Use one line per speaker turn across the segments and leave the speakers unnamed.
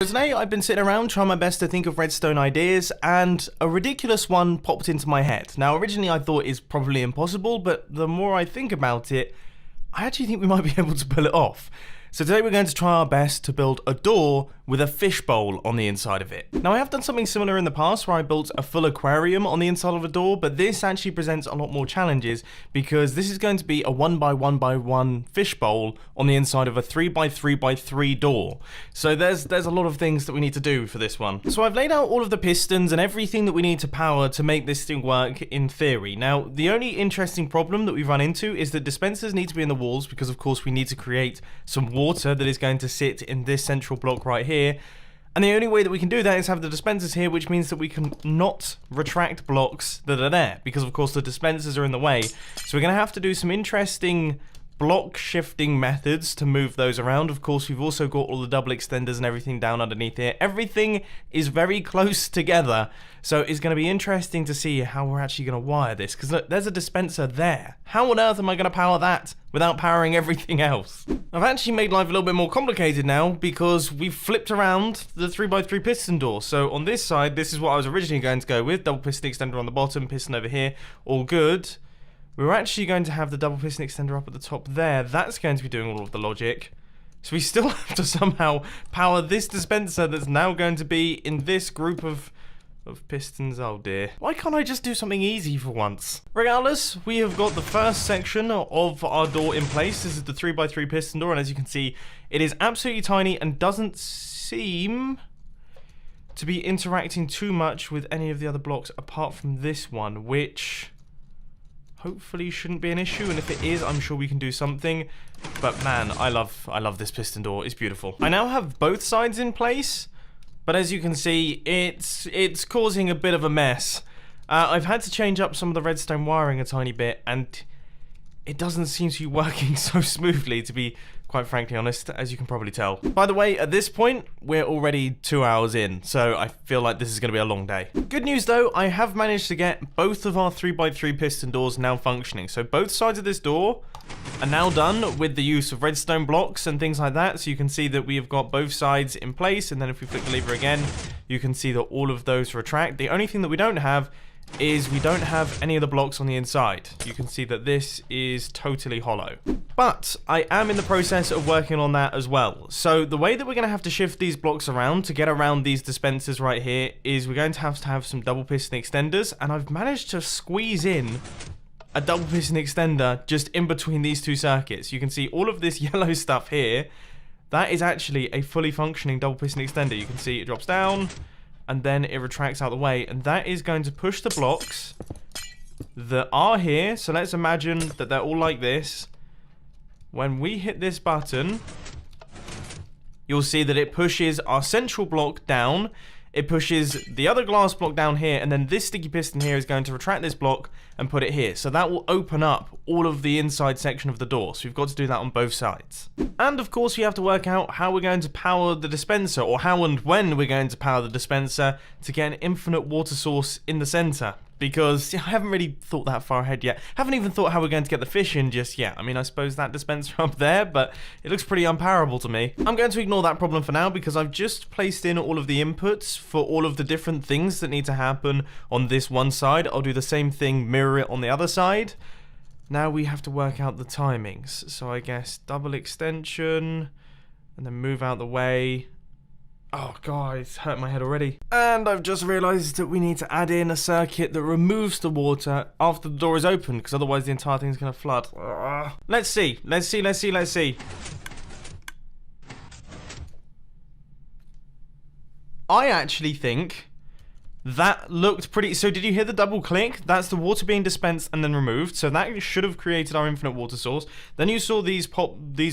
Today I've been sitting around trying my best to think of redstone ideas, and a ridiculous one popped into my head. Now originally I thought it's probably impossible, but the more I think about it, I actually think we might be able to pull it off. So today we're going to try our best to build a door with a fishbowl on the inside of it. Now I have done something similar in the past where I built a full aquarium on the inside of a door, but this actually presents a lot more challenges because this is going to be a 1x1x1 fishbowl on the inside of a 3x3x3 door. So there's a lot of things that we need to do for this one. So I've laid out all of the pistons and everything that we need to power to make this thing work in theory. Now the only interesting problem that we've run into is that dispensers need to be in the walls because of course we need to create some water that is going to sit in this central block right here. And the only way that we can do that is have the dispensers here, which means that we can not retract blocks that are there because of course the dispensers are in the way. So we're going to have to do some interesting block shifting methods to move those around. Of course, we've also got all the double extenders and everything down underneath here. Everything is very close together, so it's going to be interesting to see how we're actually going to wire this, because look, there's a dispenser there. How on earth am I going to power that without powering everything else? I've actually made life a little bit more complicated now because we've flipped around the 3x3 piston door. So on this side, this is what I was originally going to go with, double piston extender on the bottom, piston over here, all good. We're actually going to have the double piston extender up at the top there. That's going to be doing all of the logic. So we still have to somehow power this dispenser that's now going to be in this group of pistons. Oh dear. Why can't I just do something easy for once? Regardless, we have got the first section of our door in place. This is the 3x3 piston door, and as you can see, it is absolutely tiny and doesn't seem to be interacting too much with any of the other blocks apart from this one, which hopefully shouldn't be an issue, and if it is, I'm sure we can do something. But man, I love this piston door. It's beautiful. I now have both sides in place, but as you can see, it's causing a bit of a mess. I've had to change up some of the redstone wiring a tiny bit, and it doesn't seem to be working so smoothly, to be quite frankly honest, as you can probably tell. By the way, at this point, we're already 2 hours in, so I feel like this is going to be a long day. Good news though, I have managed to get both of our 3x3 piston doors now functioning. So both sides of this door are now done with the use of redstone blocks and things like that. So you can see that we have got both sides in place, and then if we flick the lever again, you can see that all of those retract. The only thing that we don't have is we don't have any of the blocks on the inside. You can see that this is totally hollow. But I am in the process of working on that as well. So the way that we're going to have to shift these blocks around to get around these dispensers right here is we're going to have some double piston extenders, and I've managed to squeeze in a double piston extender just in between these two circuits. You can see all of this yellow stuff here. That is actually a fully functioning double piston extender. You can see it drops down and then it retracts out the way, and that is going to push the blocks that are here. So let's imagine that they're all like this. When we hit this button, you'll see that it pushes our central block down, it pushes the other glass block down here, and then this sticky piston here is going to retract this block and put it here. So that will open up all of the inside section of the door. So we've got to do that on both sides. And of course we have to work out how we're going to power the dispenser, or how and when we're going to power the dispenser to get an infinite water source in the center. Because I haven't really thought that far ahead yet. Haven't even thought how we're going to get the fish in just yet. I mean, I suppose that dispenser up there, but it looks pretty unpowerable to me. I'm going to ignore that problem for now because I've just placed in all of the inputs for all of the different things that need to happen on this one side. I'll do the same thing, mirror it on the other side. Now we have to work out the timings. So I guess double extension and then move out the way. Oh god, it's hurt my head already. And I've just realised that we need to add in a circuit that removes the water after the door is open, because otherwise the entire thing's going to flood. Let's see. I actually think that looked pretty... So did you hear the double click? That's the water being dispensed and then removed. So that should have created our infinite water source. Then you saw these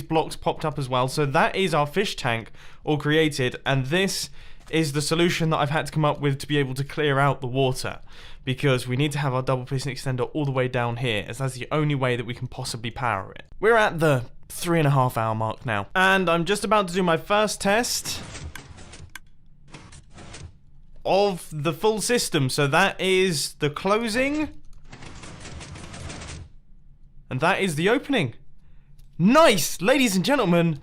blocks popped up as well. So that is our fish tank all created. And this is the solution that I've had to come up with to be able to clear out the water. Because we need to have our double piston extender all the way down here, as that's the only way that we can possibly power it. We're at the 3.5 hour mark now. And I'm just about to do my first test of the full system. So that is the closing and that is the opening. Nice! Ladies and gentlemen,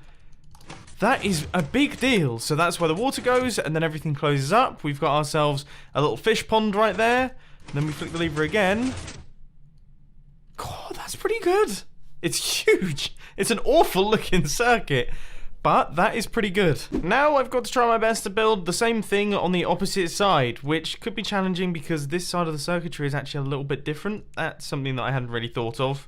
That is a big deal. So that's where the water goes, and then everything closes up. We've got ourselves a little fish pond right there. And then we flick the lever again. God, that's pretty good. It's huge. It's an awful looking circuit, but that is pretty good. Now I've got to try my best to build the same thing on the opposite side, which could be challenging because this side of the circuitry is actually a little bit different. That's something that I hadn't really thought of.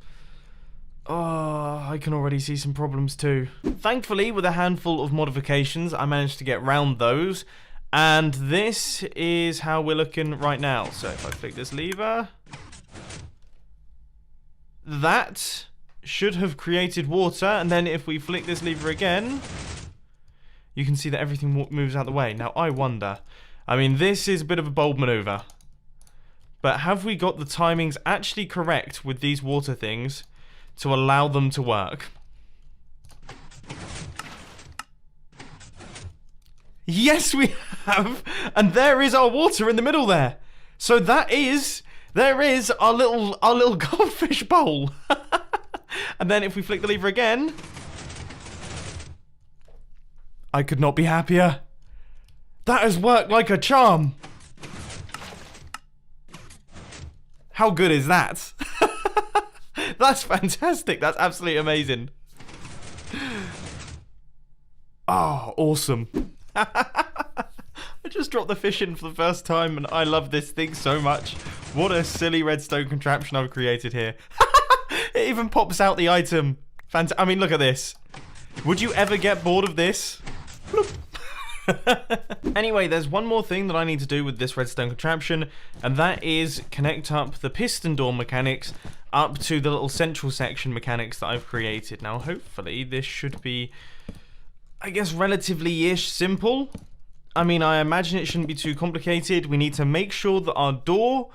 Oh, I can already see some problems too. Thankfully, with a handful of modifications, I managed to get round those. And this is how we're looking right now. So if I flick this lever, that should have created water. And then if we flick this lever again, you can see that everything moves out the way. Now, I wonder. I mean, this is a bit of a bold maneuver. But have we got the timings actually correct with these water things to allow them to work? Yes, we have. And there is our water in the middle there. So there is our little goldfish bowl. And then if we flick the lever again, I could not be happier. That has worked like a charm. How good is that? That's fantastic. That's absolutely amazing. Oh, awesome. I just dropped the fish in for the first time and I love this thing so much. What a silly redstone contraption I've created here. It even pops out the item. I mean, look at this. Would you ever get bored of this? Anyway, there's one more thing that I need to do with this redstone contraption, and that is connect up the piston door mechanics up to the little central section mechanics that I've created. Now, hopefully, this should be, I guess, relatively-ish simple. I mean, I imagine it shouldn't be too complicated. We need to make sure that our door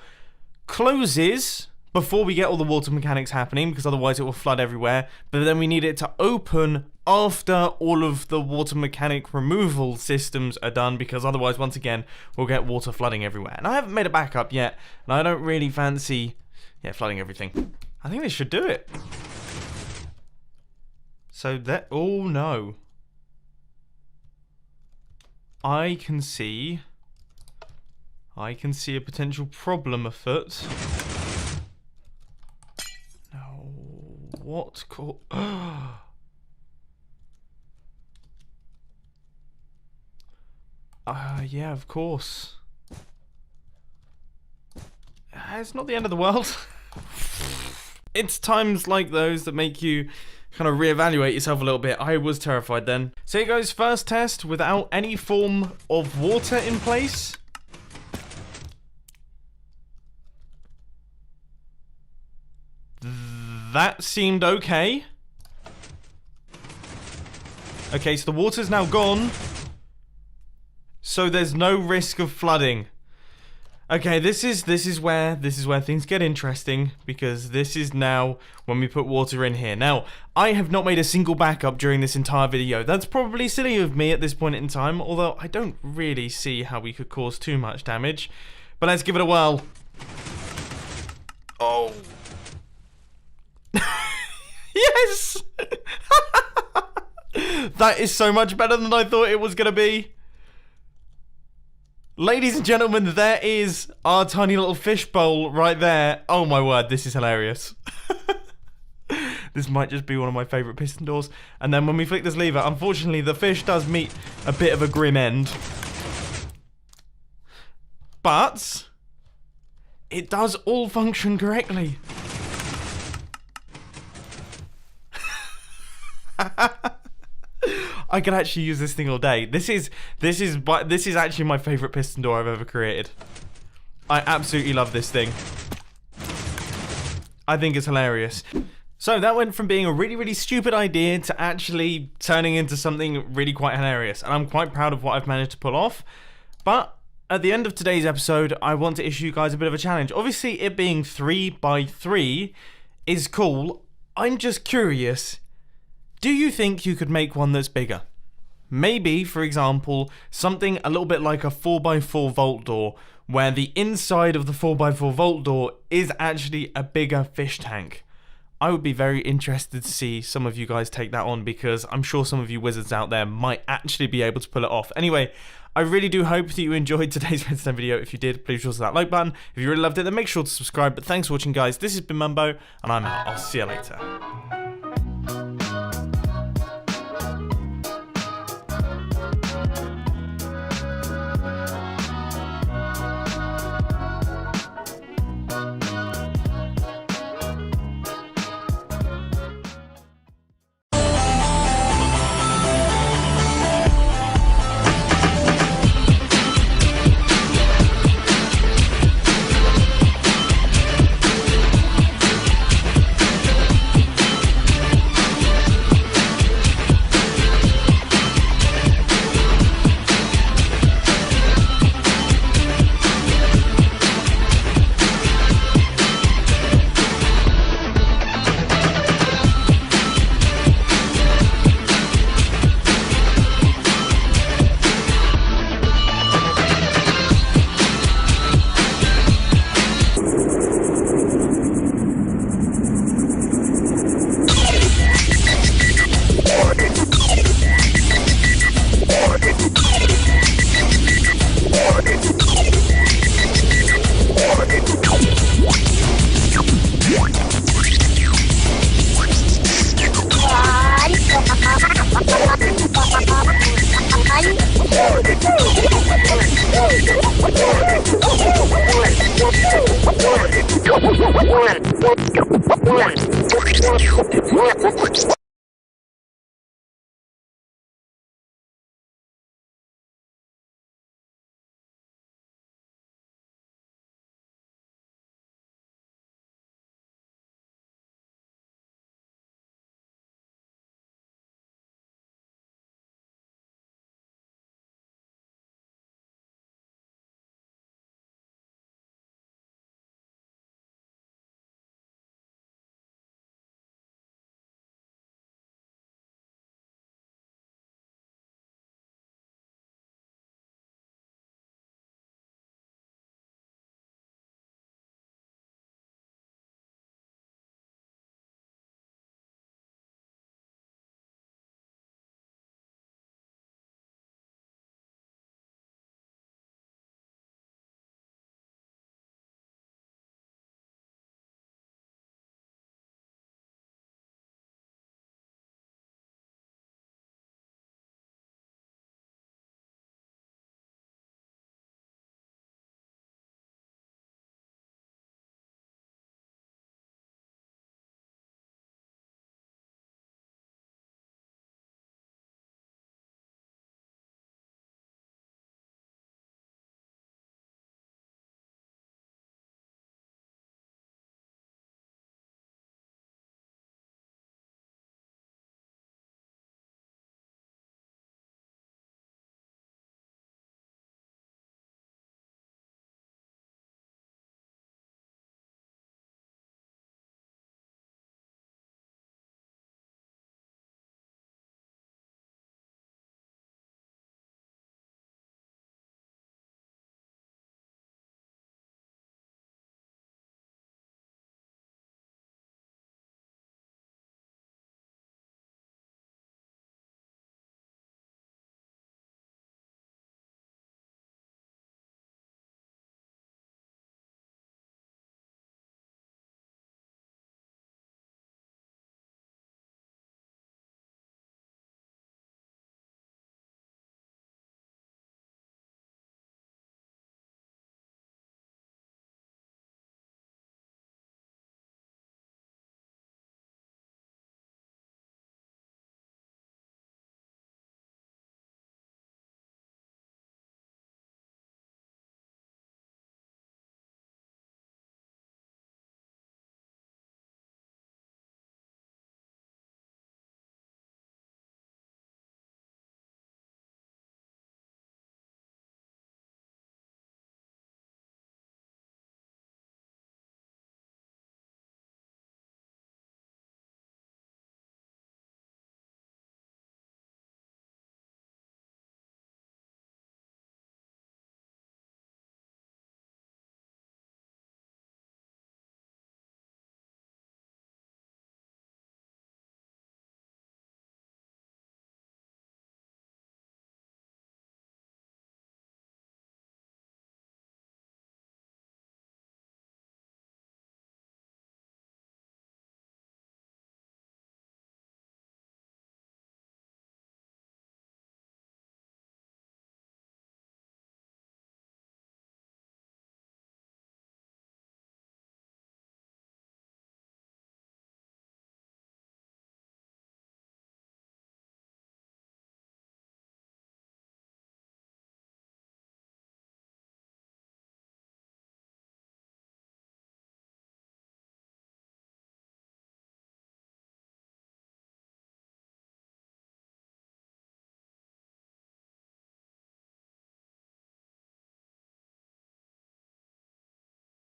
closes before we get all the water mechanics happening, because otherwise it will flood everywhere. But then we need it to open after all of the water mechanic removal systems are done, because otherwise, once again, we'll get water flooding everywhere. And I haven't made a backup yet, and I don't really fancy, flooding everything. I think this should do it. So that, oh no. I can see a potential problem afoot. No, what? Yeah, of course. It's not the end of the world. It's times like those that make you kind of reevaluate yourself a little bit. I was terrified then. So here goes first test without any form of water in place. That seemed okay. Okay, so the water's now gone. So there's no risk of flooding. Okay, this is where things get interesting, because this is now when we put water in here. Now, I have not made a single backup during this entire video. That's probably silly of me at this point in time, although I don't really see how we could cause too much damage. But let's give it a whirl. Oh. Yes! That is so much better than I thought it was going to be. Ladies and gentlemen, there is our tiny little fish bowl right there. Oh my word, this is hilarious. This might just be one of my favourite piston doors. And then when we flick this lever, unfortunately the fish does meet a bit of a grim end. But it does all function correctly. I could actually use this thing all day. This is actually my favourite piston door I've ever created. I absolutely love this thing. I think it's hilarious. So that went from being a really, really stupid idea to actually turning into something really quite hilarious. And I'm quite proud of what I've managed to pull off. But at the end of today's episode, I want to issue you guys a bit of a challenge. Obviously, it being 3x3 is cool. I'm just curious. Do you think you could make one that's bigger? Maybe, for example, something a little bit like a 4x4 vault door, where the inside of the 4x4 vault door is actually a bigger fish tank. I would be very interested to see some of you guys take that on, because I'm sure some of you wizards out there might actually be able to pull it off. Anyway, I really do hope that you enjoyed today's redstone video. If you did, please sure to that like button. If you really loved it, then make sure to subscribe. But thanks for watching, guys. This has been Mumbo, and I'm out. I'll see you later.
One.